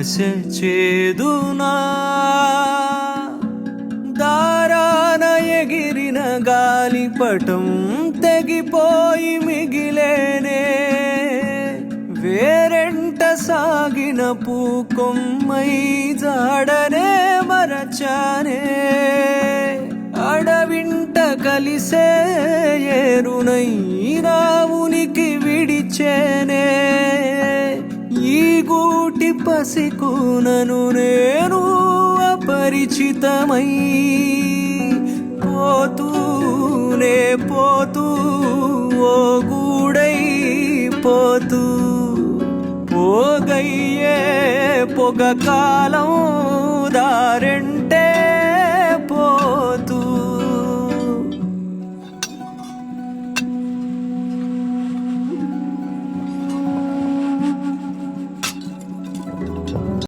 ఆశ చేదునా దారాన ఎగిరిన గాలిపటం తెగిపోయి మిగిలేనే వేరెంట సాగిన పూకొమ్మై జాడనే మరచానే అడవింట కలిసే ఏరునై రావునికి విడిచేనే ఈ గూటి పసికునను నేను అపరిచితమై పోతూనే పోతూ ఓ గూడై పోతూ పోగయ్యే పొగ కాలం దారెంట